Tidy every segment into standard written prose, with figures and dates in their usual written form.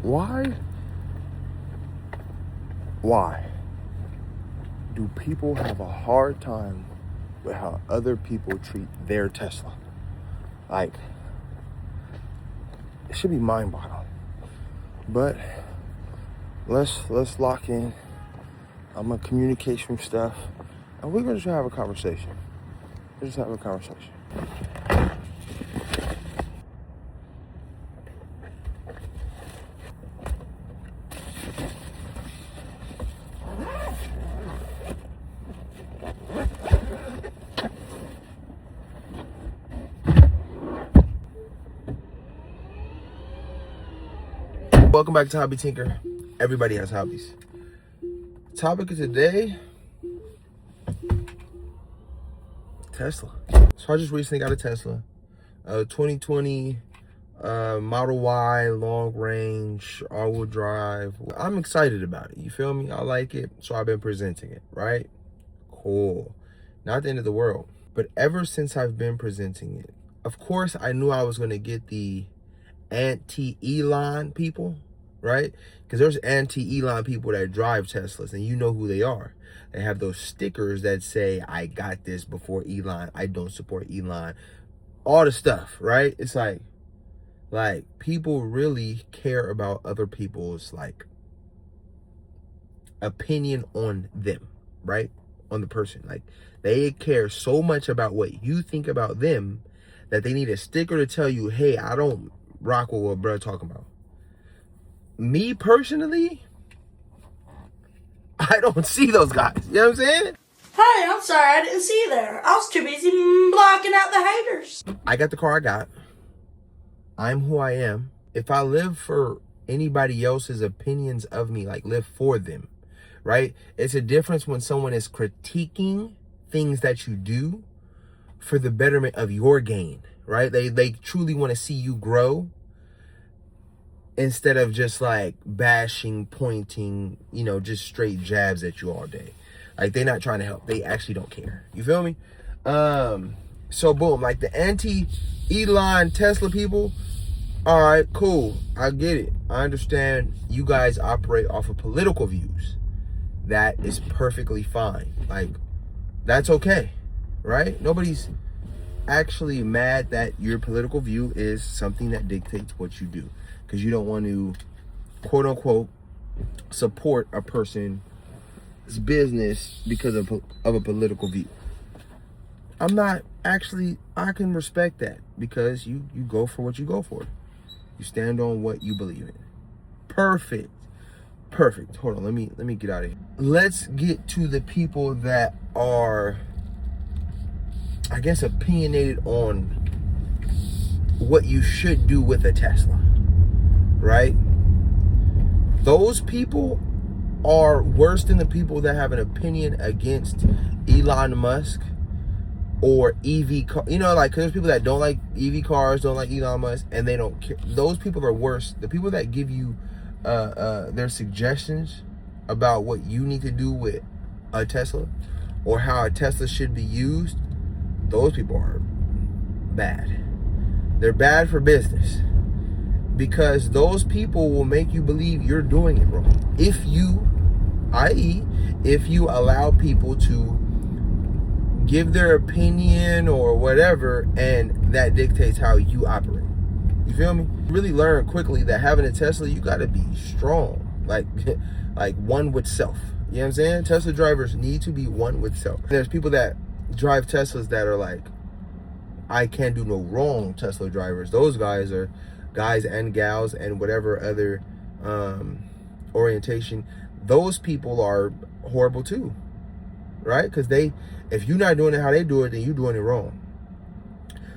Why do people have a hard time with how other people treat their Tesla? Like, it should be mind-boggling. But let's lock in. I'm gonna communicate some stuff, and we're gonna just have a conversation. Welcome back to HobbyTinker. Everybody has hobbies. Topic of today, Tesla. So I just recently got a Tesla, 2020 Model Y, long range, all-wheel drive. I'm excited about it. You feel me? I like it, so I've been presenting it, right? Cool. Not the end of the world. But ever since I've been presenting it, of course, I knew I was going to get the anti-Elon people, right? Because there's anti-Elon people that drive Teslas, and you know who they are. They have those stickers that say, I got this before Elon, I don't support Elon, all the stuff, right? It's like people really care about other people's opinion on them, right? On the person. Like, they care so much about what you think about them that they need a sticker to tell you, hey, I don't rock with what bro talking about. Me personally, I don't see those guys. You know what I'm saying? Hey, I'm sorry I didn't see you there. I was too busy blocking out the haters. I got the car I got. I'm who I am. If I live for anybody else's opinions of me, live for them, right? It's a difference when someone is critiquing things that you do for the betterment of your gain, right? They truly want to see you grow instead of just bashing, pointing, just straight jabs at you all day. They're not trying to help. They actually don't care. You feel me? So boom, the anti-Elon Tesla people, all right, cool. I get it. I understand you guys operate off of political views. That is perfectly fine. That's okay, right? Nobody's actually mad that your political view is something that dictates what you do, because you don't want to, quote unquote, support a person's business because of a political view. I'm not actually, I can respect that, because you go for what you go for. You stand on what you believe in. Perfect. Hold on, let me get out of here. Let's get to the people that are, I guess, opinionated on what you should do with a Tesla, right? Those people are worse than the people that have an opinion against Elon Musk or EV car. Cause there's people that don't like EV cars, don't like Elon Musk, and they don't care. Those people are worse. The people that give you their suggestions about what you need to do with a Tesla or how a Tesla should be used, those people are bad. They're bad for business, because those people will make you believe you're doing it wrong. If you allow people to give their opinion or whatever, and that dictates how you operate. You feel me? Really learn quickly that having a Tesla, you gotta be strong. Like one with self. You know what I'm saying? Tesla drivers need to be one with self. There's people that drive Teslas that are I can't do no wrong Tesla drivers. Those guys are guys and gals and whatever other orientation. Those people are horrible too, right? Because if you're not doing it how they do it, then you're doing it wrong.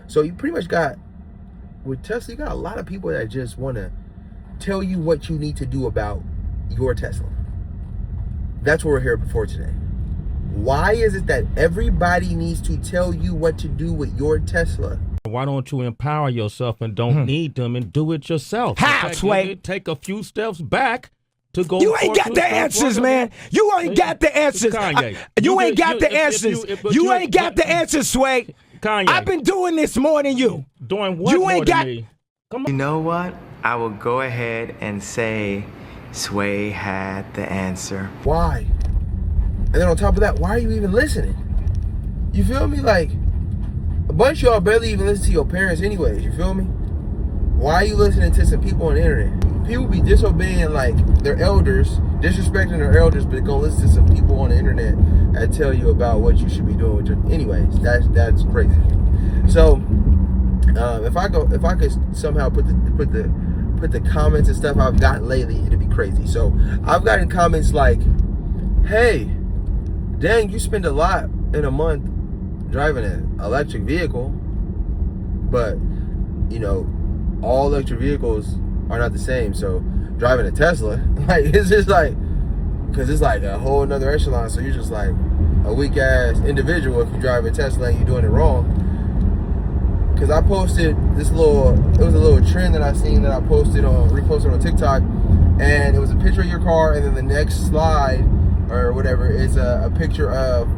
So you pretty much got, with Tesla, you got a lot of people that just want to tell you what you need to do about your Tesla. That's what we're here for today. Why is it that everybody needs to tell you what to do with your Tesla? Why don't you empower yourself and don't need them and do it yourself? How, Sway? Take a few steps back to go. You ain't got the answers, man. You ain't got the answers. Kanye. You ain't got the answers. You ain't got the answers, Sway. Kanye. I've been doing this more than you. Doing what You more ain't than got. me? Come on. You know what? I will go ahead and say Sway had the answer. Why? And then on top of that, why are you even listening? You feel me? Like, a bunch of y'all barely even listen to your parents anyways, you feel me? Why are you listening to some people on the internet? People be disobeying, like, their elders, disrespecting their elders, but gonna listen to some people on the internet that tell you about what you should be doing with your... Anyways, that's crazy. So, if I could somehow put the comments and stuff I've gotten lately, it'd be crazy. So, I've gotten comments like, hey, dang, you spend a lot in a month driving an electric vehicle, but, you know, all electric vehicles are not the same. So driving a Tesla, like, it's just like, because it's like a whole nother echelon. So you're just like a weak ass individual if you drive a Tesla and you're doing it wrong. Because I posted this it was a little trend that I seen that I reposted on TikTok, and it was a picture of your car, and then the next slide or whatever is a picture of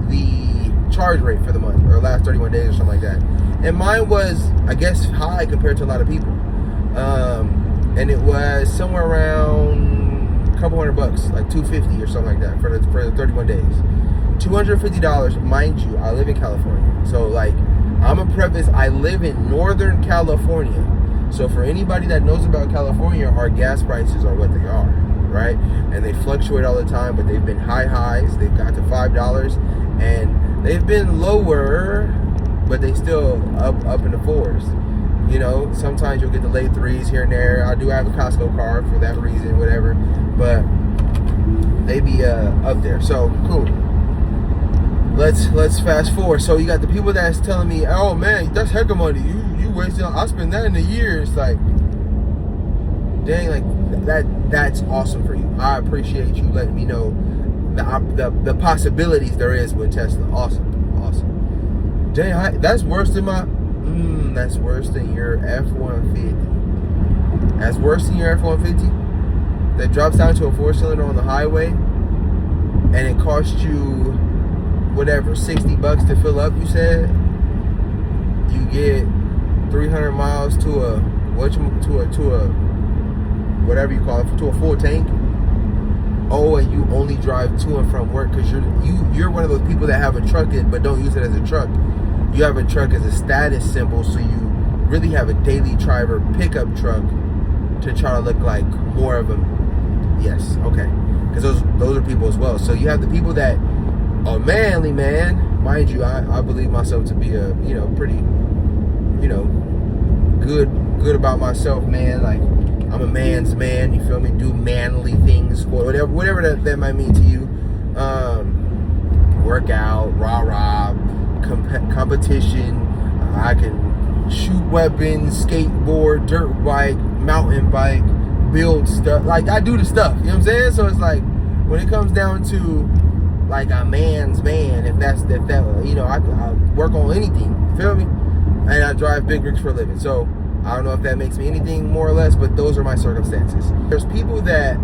the charge rate for the month or last 31 days or something like that. And mine was, I guess, high compared to a lot of people. And it was somewhere around a couple $100, like $250 or something like that for the 31 days. $250, mind you, I live in California. So, like, I'm a preface, I live in Northern California. So for anybody that knows about California, our gas prices are what they are, right? And they fluctuate all the time, but they've been high highs. They've got to $5, and they've been lower, but they still up in the fours. You know, sometimes you'll get the late threes here and there. I do have a Costco card for that reason, whatever, but they be up there. So cool. Let's fast forward. So you got the people that's telling me, oh man, that's heck of money. You wasted. I spend that in a year. It's like, dang, like that's awesome for you. I appreciate you letting me know the possibilities there is with Tesla. Awesome. Dang, that's worse than my. That's worse than your F-150. That's worse than your F-150 that drops down to a 4-cylinder on the highway, and it costs you whatever, $60 to fill up. You said you get 300 miles to a whatever you call it, to a full tank. Oh, and you only drive to and from work because you're one of those people that have a truck but don't use it as a truck. You have a truck as a status symbol, so you really have a daily driver pickup truck to try to look like more of a, yes, okay, because those are people as well. So you have the people that are manly, man. Mind you, I believe myself to be a, you know, pretty, you know, good about myself, man. Like, I'm a man's man, you feel me? Do manly things, whatever that might mean to you. Workout, rah-rah, competition. I can shoot weapons, skateboard, dirt bike, mountain bike, build stuff. Like, I do the stuff, you know what I'm saying? So it's like, when it comes down to like a man's man, if that you know, I work on anything, you feel me? And I drive big rigs for a living. So I don't know if that makes me anything more or less, but those are my circumstances. There's people that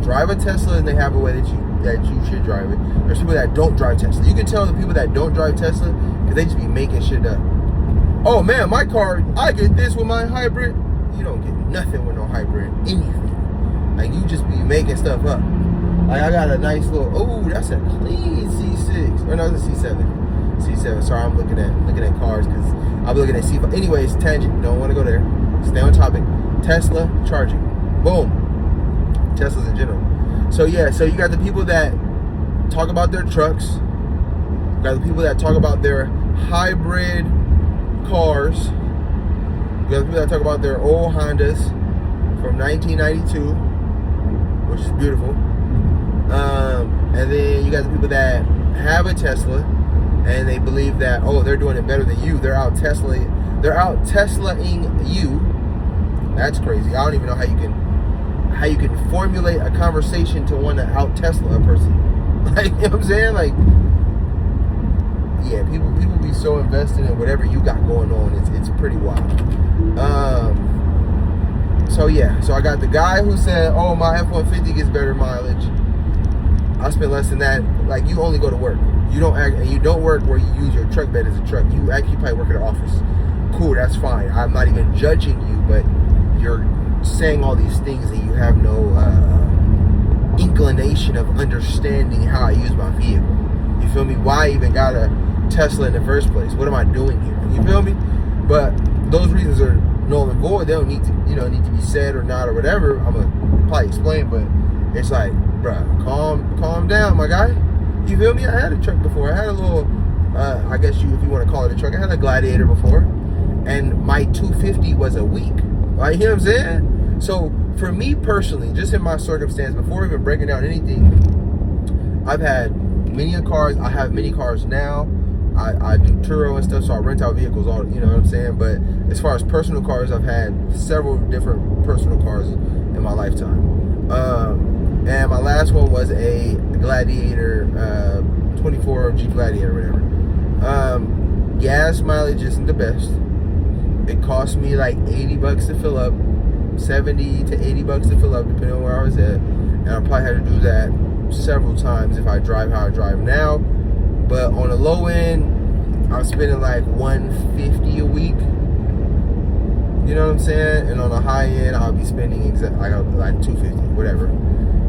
drive a Tesla and they have a way that you should drive it. There's people that don't drive Tesla. You can tell the people that don't drive Tesla because they just be making shit up. Oh man, my car, I get this with my hybrid. You don't get nothing with no hybrid, anything. Like, you just be making stuff up. Like, I got a nice little, oh, that's a clean C6. Or no, it's a C7. C7. Sorry, I'm looking at cars because I'm looking at C5. Anyways, tangent. Don't want to go there. Stay on topic. Tesla charging. Boom. Teslas in general. So yeah, so you got the people that talk about their trucks. You got the people that talk about their hybrid cars. You got the people that talk about their old Hondas from 1992, which is beautiful. And then you got the people that have a Tesla and they believe that, oh, they're doing it better than you. They're out Teslaing you. That's crazy. I don't even know how you can formulate a conversation to want to out Tesla a person. Like, you know what I'm saying? Like, yeah, people be so invested in whatever you got going on. It's pretty wild. So yeah, so I got the guy who said, oh, my F-150 gets better mileage. I spend less than that. Like, you only go to work. You don't work where you use your truck bed as a truck. You actually probably work at an office. cool, that's fine. I'm not even judging you, but you're saying all these things and you have no inclination of understanding how I use my vehicle. You feel me? Why I even got a Tesla in the first place? What am I doing here? You feel me? But those reasons are null and void. They don't need to, need to be said or not or whatever. I'm gonna probably explain, but it's like, bruh, calm down, my guy. You feel me? I had a truck before. I had a little, I guess if you want to call it a truck, I had a Gladiator before, and my 250 was a week. Like, you know what I'm saying? So for me personally, just in my circumstance, before even breaking down anything, I've had many cars. I have many cars now. I do Turo and stuff, so I rent out vehicles all, you know what I'm saying? But as far as personal cars, I've had several different personal cars in my lifetime. And my last one was a Gladiator, 24 Jeep Gladiator, whatever. Gas mileage isn't the best. It cost me like $80 to fill up, 70 to $80 to fill up, depending on where I was at. And I probably had to do that several times if I drive how I drive now. But on the low end, I'm spending like $150 a week. You know what I'm saying? And on the high end, I'll be spending like $250, whatever.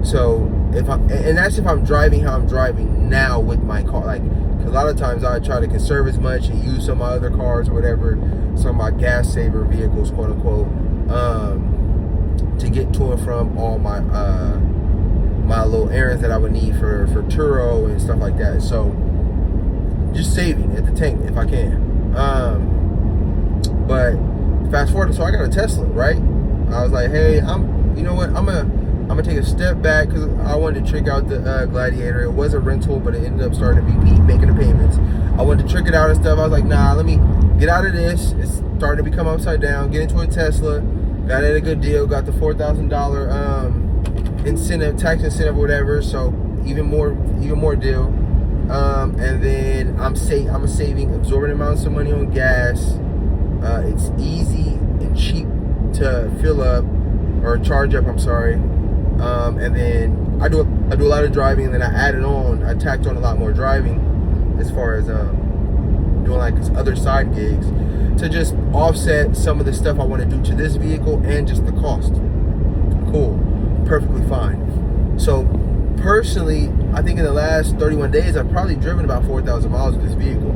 So and that's if I'm driving how I'm driving now with my car. Like, 'cause a lot of times I try to conserve as much and use some of my other cars or whatever, some of my gas saver vehicles, quote unquote, to get to and from all my my little errands that I would need for Turo and stuff like that. So just saving at the tank if I can. But fast forward, so I got a Tesla, right? I was like, hey, you know what? I'm gonna take a step back because I wanted to trick out the Gladiator. It was a rental, but it ended up starting to be making the payments. I wanted to trick it out and stuff. I was like, nah, let me get out of this. It's starting to become upside down. Get into a Tesla. Got it at a good deal. Got the $4,000 incentive, tax incentive, whatever. So even more deal. And then I'm saving exorbitant amounts of money on gas. It's easy and cheap to fill up or charge up. I'm sorry. And then I do a lot of driving, and then I tacked on a lot more driving as far as doing like other side gigs to just offset some of the stuff I want to do to this vehicle and just the cost. Cool, perfectly fine. So personally, I think in the last 31 days, I've probably driven about 4,000 miles with this vehicle,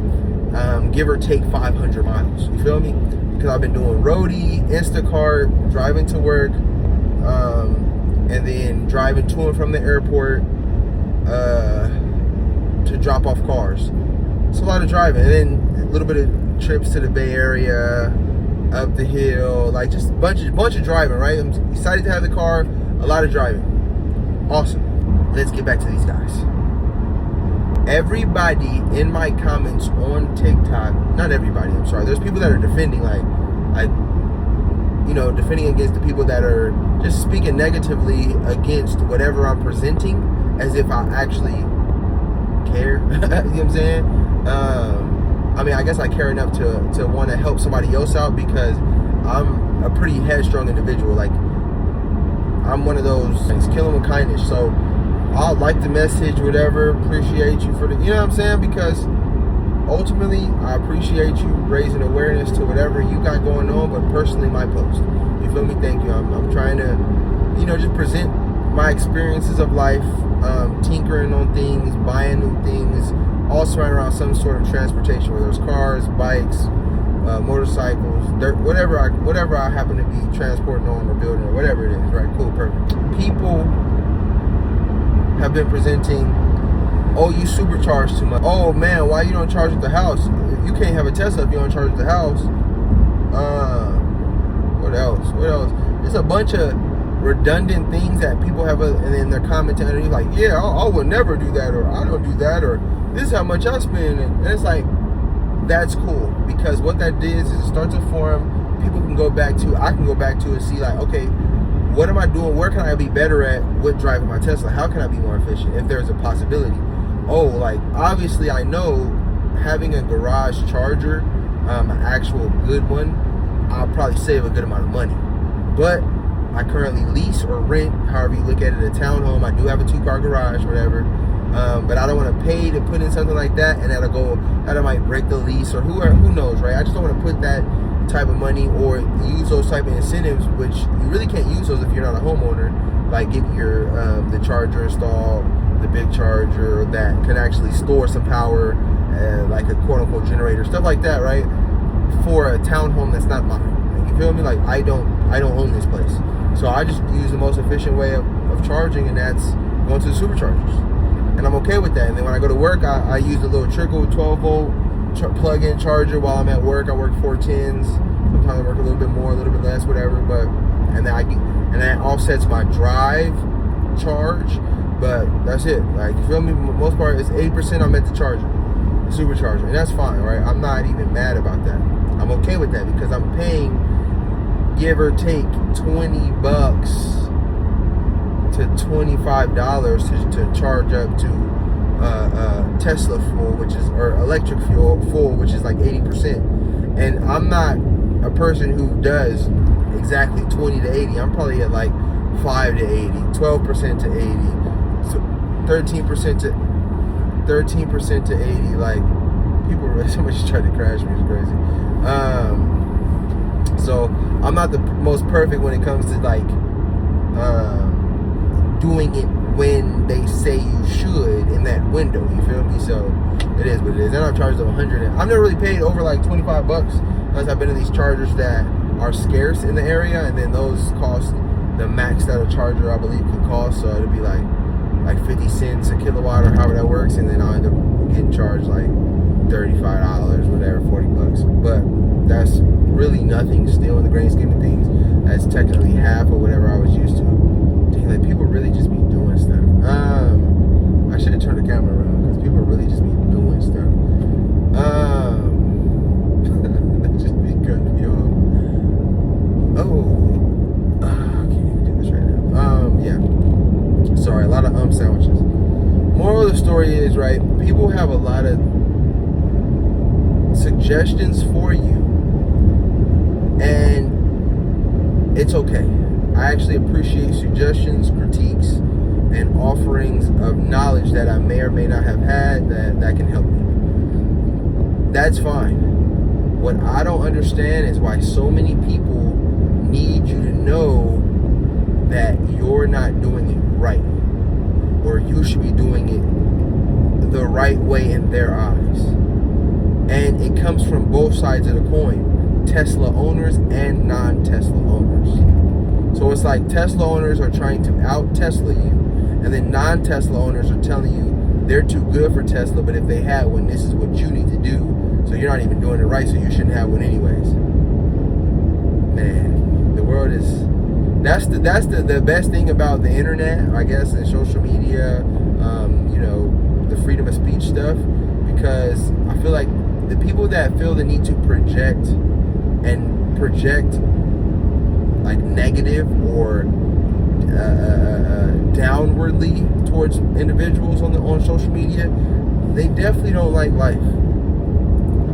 give or take 500 miles. You feel me? Because I've been doing roadie, Instacart, driving to work, and then driving to and from the airport to drop off cars. It's a lot of driving, and then a little bit of trips to the Bay Area, up the hill, like just a bunch of driving, right? I'm excited to have the car, a lot of driving. Awesome. Let's get back to these guys. Everybody in my comments on TikTok, not everybody, I'm sorry, there's people that are defending, defending against the people that are just speaking negatively against whatever I'm presenting as if I actually care. You know what I'm saying? I mean, I guess I care enough to want to help somebody else out because I'm a pretty headstrong individual. Like, I'm one of those things, kill them with kindness. So I'll like the message, whatever, appreciate you for the, you know what I'm saying? Because ultimately, I appreciate you raising awareness to whatever you got going on, but personally, my post. You feel me? Thank you. I'm trying to, just present my experiences of life, tinkering on things, buying new things, all surrounded around some sort of transportation, whether it's cars, bikes, motorcycles, dirt, whatever I happen to be transporting on or building or whatever it is, right? Cool, perfect. People have been presenting, oh, you supercharge too much. Oh man, why you don't charge at the house? You can't have a Tesla if you don't charge at the house. What else? There's a bunch of redundant things that people have, and then they're commenting underneath like, yeah, I would never do that, or I don't do that, or this is how much I spend. And it's like, that's cool, because what that is it starts a forum people can go back to, I can go back to and see like, okay, what am I doing? Where can I be better at with driving my Tesla? How can I be more efficient if there's a possibility? Oh, like obviously I know having a garage charger, an actual good one, I'll probably save a good amount of money. But I currently lease or rent, however you look at it, a townhome. I do have a 2-car garage, whatever. But I don't want to pay to put in something like that, and that might break the lease, or who knows, right? I just don't want to put that type of money or use those type of incentives, which you really can't use those if you're not a homeowner, like getting your the charger installed, the big charger that can actually store some power, like a quote-unquote generator, stuff like that, right? For a townhome that's not mine. Like, you feel me? Like I don't own this place, so I just use the most efficient way of charging, and that's going to the superchargers, and I'm okay with that. And then when I go to work, I use a little trickle 12-volt plug-in charger while I'm at work. I work 410s. Sometimes I work a little bit more, a little bit less, whatever. But and that offsets my drive charge. But that's it. Like, you feel me? For the most part, it's 80% I'm at the charger, the supercharger, and that's fine, right? I'm not even mad about that. I'm okay with that because I'm paying, give or take, $20 to $25 to charge up to Tesla full, or electric fuel full, which is like 80%. And I'm not a person who does exactly 20 to 80. I'm probably at like 5 to 80, 12% to 80. So 13% to 80. Like, people really, somebody just tried to crash me. It's crazy. So I'm not the most perfect when it comes to like doing it when they say you should in that window. You feel me? So it is what it is. And I've charged them 100. I've never really paid over like $25 unless I've been in these chargers that are scarce in the area, and then those cost the max that a charger I believe can cost. So it'll be like 50 cents a kilowatt or however that works, and then I'll end up getting charged like $35, whatever, $40. But that's really nothing still in the grand scheme of things. That's technically half of whatever I was used to. Dang, like, people really just be doing stuff. I should have turned the camera around because people really just be doing stuff. That just be cutting me off. I can't even do this right now. Yeah. Sorry, a lot of sandwiches. Moral of the story is, right, people have a lot of suggestions for you, and it's okay. I actually appreciate suggestions, critiques, and offerings of knowledge that I may or may not have had that can help me. That's fine. What I don't understand is why so many people need you to know that you're not doing it right, or you should be doing it the right way in their eyes. And it comes from both sides of the coin, Tesla owners and non-Tesla owners. So it's like Tesla owners are trying to out-Tesla you, and then non-Tesla owners are telling you they're too good for Tesla, but if they had one, this is what you need to do. So you're not even doing it right, so you shouldn't have one anyways. Man, the world is... That's the best thing about the internet, I guess, and social media, the freedom of speech stuff, because I feel like the people that feel the need to project like negative or downwardly towards individuals on social media, they definitely don't like life.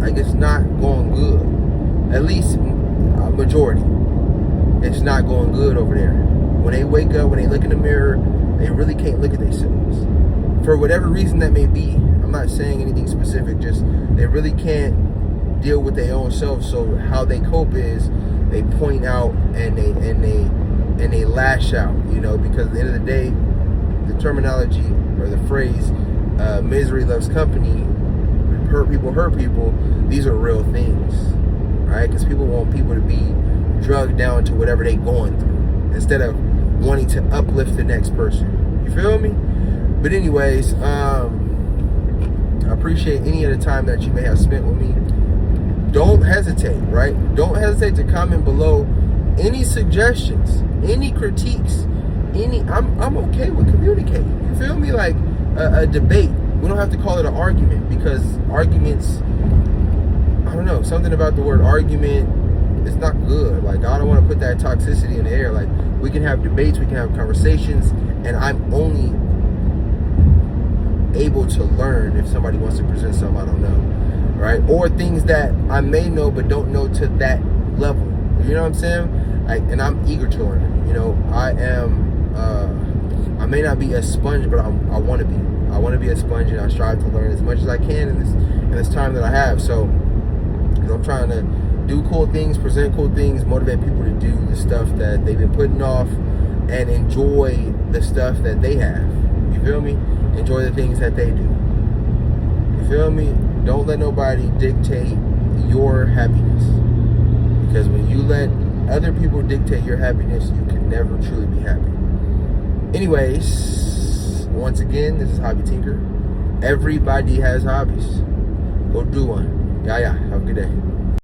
Like, it's not going good. At least a majority. It's not going good over there. When they wake up, when they look in the mirror, they really can't look at themselves. For whatever reason that may be. I'm not saying anything specific, just they really can't deal with their own self. So how they cope is they point out and they lash out, because at the end of the day, the terminology or the phrase misery loves company, hurt people, these are real things, right? Because people want people to be drugged down to whatever they going through instead of wanting to uplift the next person. You feel me? But anyways, I appreciate any of the time that you may have spent with me. Don't hesitate, right? Don't hesitate to comment below any suggestions, any critiques, I'm okay with communicating. You feel me? Like a debate. We don't have to call it an argument, because arguments, I don't know, something about the word argument, it's not good. Like, I don't want to put that toxicity in the air. Like, we can have debates, we can have conversations, and I'm only able to learn if somebody wants to present something I don't know, right? Or things that I may know but don't know to that level. You know what I'm saying? Like, and I'm eager to learn. I may not be a sponge, but I want to be. I want to be a sponge, and I strive to learn as much as I can in this time that I have. So, 'cause I'm trying to do cool things, present cool things, motivate people to do the stuff that they've been putting off, and enjoy the stuff that they have. You feel me? Enjoy the things that they do. You feel me? Don't let nobody dictate your happiness. Because when you let other people dictate your happiness, you can never truly be happy. Anyways, once again, this is HobbyTinker. Everybody has hobbies. Go do one. Yeah. Have a good day.